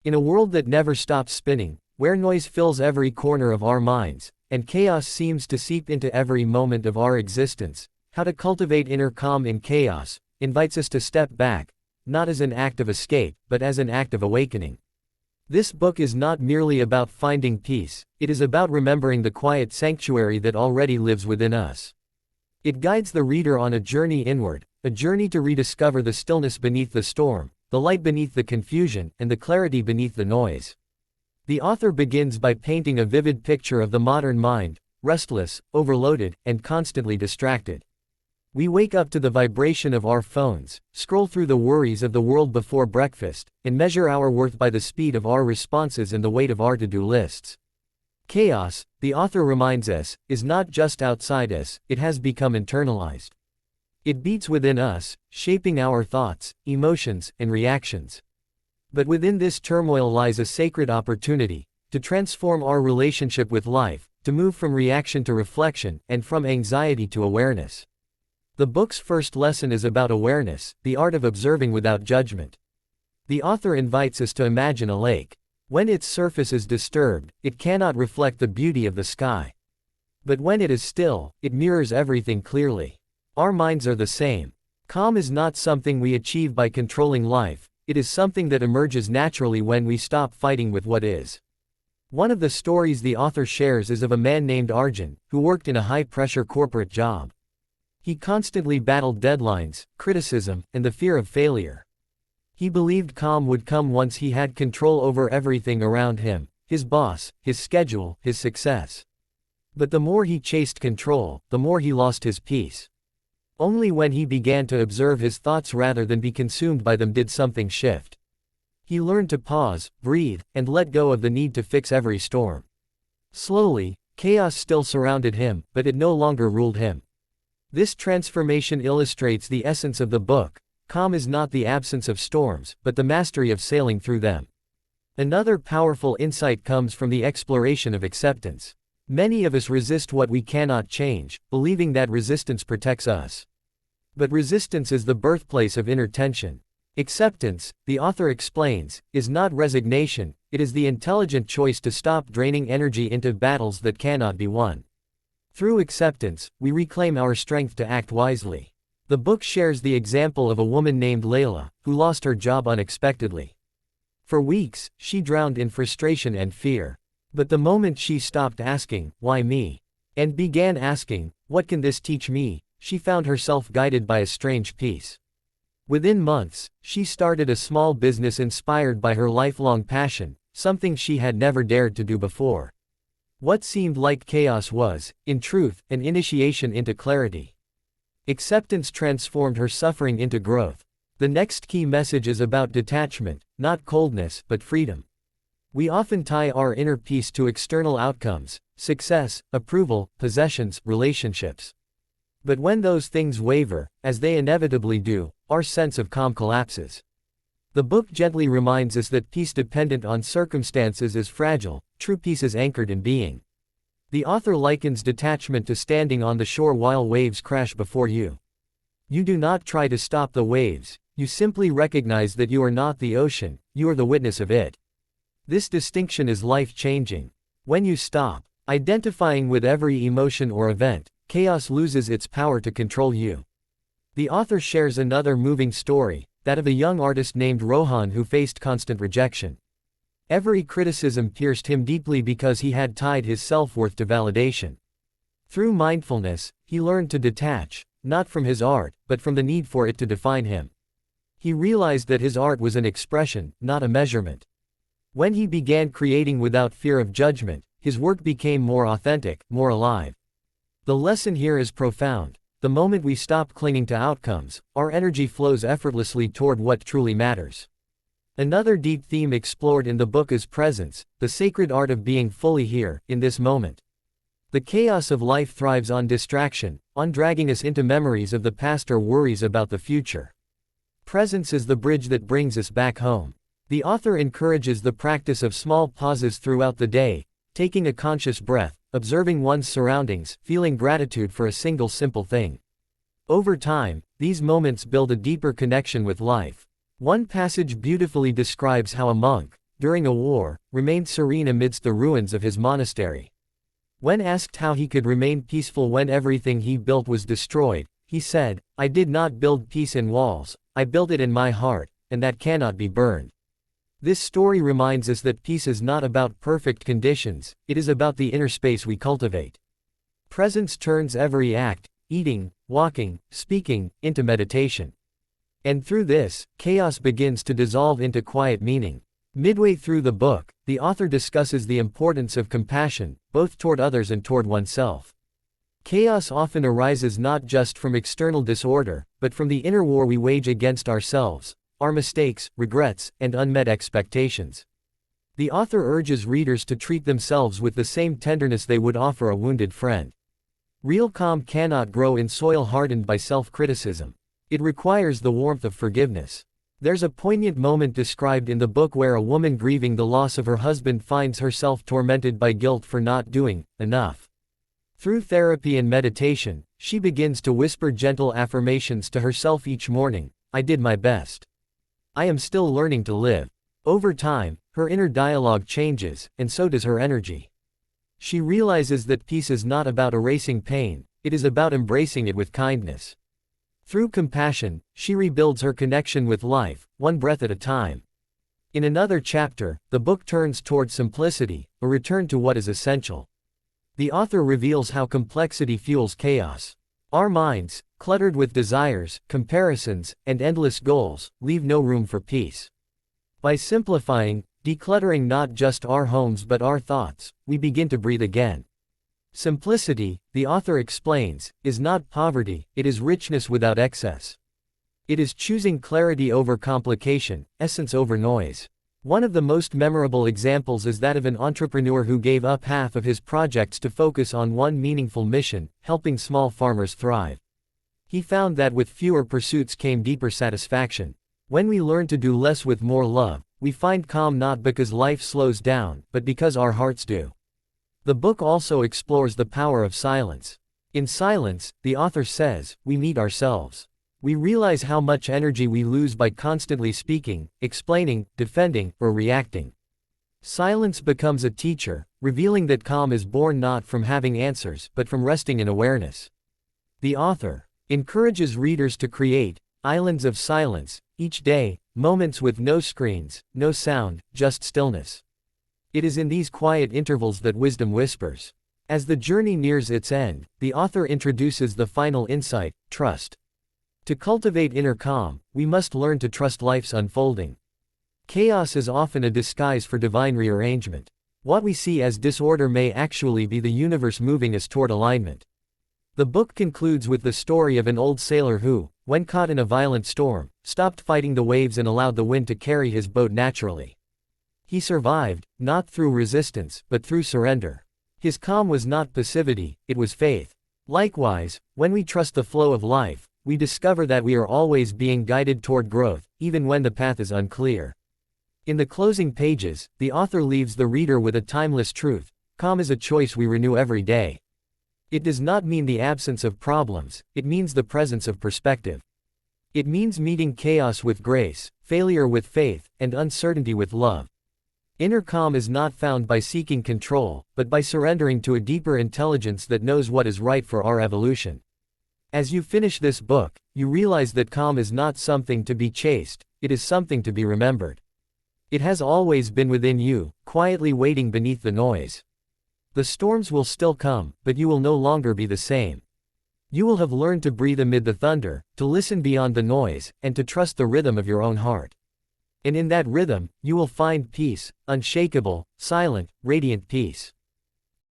In a world that never stops spinning, where noise fills every corner of our minds, and chaos seems to seep into every moment of our existence, How to Cultivate Inner Calm in Chaos invites us to step back, not as an act of escape, but as an act of awakening. This book is not merely about finding peace, it is about remembering the quiet sanctuary that already lives within us. It guides the reader on a journey inward, a journey to rediscover the stillness beneath the storm, the light beneath the confusion, and the clarity beneath the noise. The author begins by painting a vivid picture of the modern mind, restless, overloaded, and constantly distracted. We wake up to the vibration of our phones, scroll through the worries of the world before breakfast, and measure our worth by the speed of our responses and the weight of our to-do lists. Chaos, the author reminds us, is not just outside us, it has become internalized. It beats within us, shaping our thoughts, emotions, and reactions. But within this turmoil lies a sacred opportunity to transform our relationship with life, to move from reaction to reflection, and from anxiety to awareness. The book's first lesson is about awareness, the art of observing without judgment. The author invites us to imagine a lake. When its surface is disturbed, it cannot reflect the beauty of the sky. But when it is still, it mirrors everything clearly. Our minds are the same. Calm is not something we achieve by controlling life, it is something that emerges naturally when we stop fighting with what is. One of the stories the author shares is of a man named Arjun, who worked in a high-pressure corporate job. He constantly battled deadlines, criticism, and the fear of failure. He believed calm would come once he had control over everything around him, his boss, his schedule, his success. But the more he chased control, the more he lost his peace. Only when he began to observe his thoughts rather than be consumed by them did something shift. He learned to pause, breathe, and let go of the need to fix every storm. Slowly, chaos still surrounded him, but it no longer ruled him. This transformation illustrates the essence of the book. Calm is not the absence of storms, but the mastery of sailing through them. Another powerful insight comes from the exploration of acceptance. Many of us resist what we cannot change, believing that resistance protects us. But resistance is the birthplace of inner tension. Acceptance, the author explains, is not resignation, it is the intelligent choice to stop draining energy into battles that cannot be won. Through acceptance, we reclaim our strength to act wisely. The book shares the example of a woman named Layla, who lost her job unexpectedly. For weeks, she drowned in frustration and fear. But the moment she stopped asking, "Why me?" and began asking, "What can this teach me?" she found herself guided by a strange peace. Within months, she started a small business inspired by her lifelong passion, something she had never dared to do before. What seemed like chaos was, in truth, an initiation into clarity. Acceptance transformed her suffering into growth. The next key message is about detachment, not coldness, but freedom. We often tie our inner peace to external outcomes, success, approval, possessions, relationships. But when those things waver, as they inevitably do, our sense of calm collapses. The book gently reminds us that peace dependent on circumstances is fragile, true peace is anchored in being. The author likens detachment to standing on the shore while waves crash before you. You do not try to stop the waves, you simply recognize that you are not the ocean, you are the witness of it. This distinction is life-changing. When you stop identifying with every emotion or event, chaos loses its power to control you. The author shares another moving story, that of a young artist named Rohan who faced constant rejection. Every criticism pierced him deeply because he had tied his self-worth to validation. Through mindfulness, he learned to detach, not from his art, but from the need for it to define him. He realized that his art was an expression, not a measurement. When he began creating without fear of judgment, his work became more authentic, more alive. The lesson here is profound. The moment we stop clinging to outcomes, our energy flows effortlessly toward what truly matters. Another deep theme explored in the book is presence, the sacred art of being fully here, in this moment. The chaos of life thrives on distraction, on dragging us into memories of the past or worries about the future. Presence is the bridge that brings us back home. The author encourages the practice of small pauses throughout the day, taking a conscious breath, observing one's surroundings, feeling gratitude for a single simple thing. Over time, these moments build a deeper connection with life. One passage beautifully describes how a monk, during a war, remained serene amidst the ruins of his monastery. When asked how he could remain peaceful when everything he built was destroyed, he said, "I did not build peace in walls, I built it in my heart, and that cannot be burned." This story reminds us that peace is not about perfect conditions, it is about the inner space we cultivate. Presence turns every act, eating, walking, speaking, into meditation. And through this, chaos begins to dissolve into quiet meaning. Midway through the book, the author discusses the importance of compassion, both toward others and toward oneself. Chaos often arises not just from external disorder, but from the inner war we wage against ourselves, our mistakes, regrets, and unmet expectations. The author urges readers to treat themselves with the same tenderness they would offer a wounded friend. Real calm cannot grow in soil hardened by self-criticism. It requires the warmth of forgiveness. There's a poignant moment described in the book where a woman grieving the loss of her husband finds herself tormented by guilt for not doing enough. Through therapy and meditation, she begins to whisper gentle affirmations to herself each morning. "I did my best. I am still learning to live." Over time, her inner dialogue changes, and so does her energy. She realizes that peace is not about erasing pain, it is about embracing it with kindness. Through compassion, she rebuilds her connection with life, one breath at a time. In another chapter, the book turns toward simplicity, a return to what is essential. The author reveals how complexity fuels chaos. Our minds, cluttered with desires, comparisons, and endless goals, leave no room for peace. By simplifying, decluttering not just our homes but our thoughts, we begin to breathe again. Simplicity, the author explains, is not poverty, it is richness without excess. It is choosing clarity over complication, essence over noise. One of the most memorable examples is that of an entrepreneur who gave up half of his projects to focus on one meaningful mission, helping small farmers thrive. He found that with fewer pursuits came deeper satisfaction. When we learn to do less with more love, we find calm not because life slows down, but because our hearts do. The book also explores the power of silence. In silence, the author says, we meet ourselves. We realize how much energy we lose by constantly speaking, explaining, defending, or reacting. Silence becomes a teacher, revealing that calm is born not from having answers but from resting in awareness. The author encourages readers to create islands of silence each day, moments with no screens, no sound, just stillness. It is in these quiet intervals that wisdom whispers. As the journey nears its end, the author introduces the final insight: trust. To cultivate inner calm, we must learn to trust life's unfolding. Chaos is often a disguise for divine rearrangement. What we see as disorder may actually be the universe moving us toward alignment. The book concludes with the story of an old sailor who, when caught in a violent storm, stopped fighting the waves and allowed the wind to carry his boat naturally. He survived, not through resistance, but through surrender. His calm was not passivity, it was faith. Likewise, when we trust the flow of life, we discover that we are always being guided toward growth, even when the path is unclear. In the closing pages, the author leaves the reader with a timeless truth: calm is a choice we renew every day. It does not mean the absence of problems, it means the presence of perspective. It means meeting chaos with grace, failure with faith, and uncertainty with love. Inner calm is not found by seeking control, but by surrendering to a deeper intelligence that knows what is right for our evolution. As you finish this book, you realize that calm is not something to be chased, it is something to be remembered. It has always been within you, quietly waiting beneath the noise. The storms will still come, but you will no longer be the same. You will have learned to breathe amid the thunder, to listen beyond the noise, and to trust the rhythm of your own heart. And in that rhythm, you will find peace, unshakable, silent, radiant peace.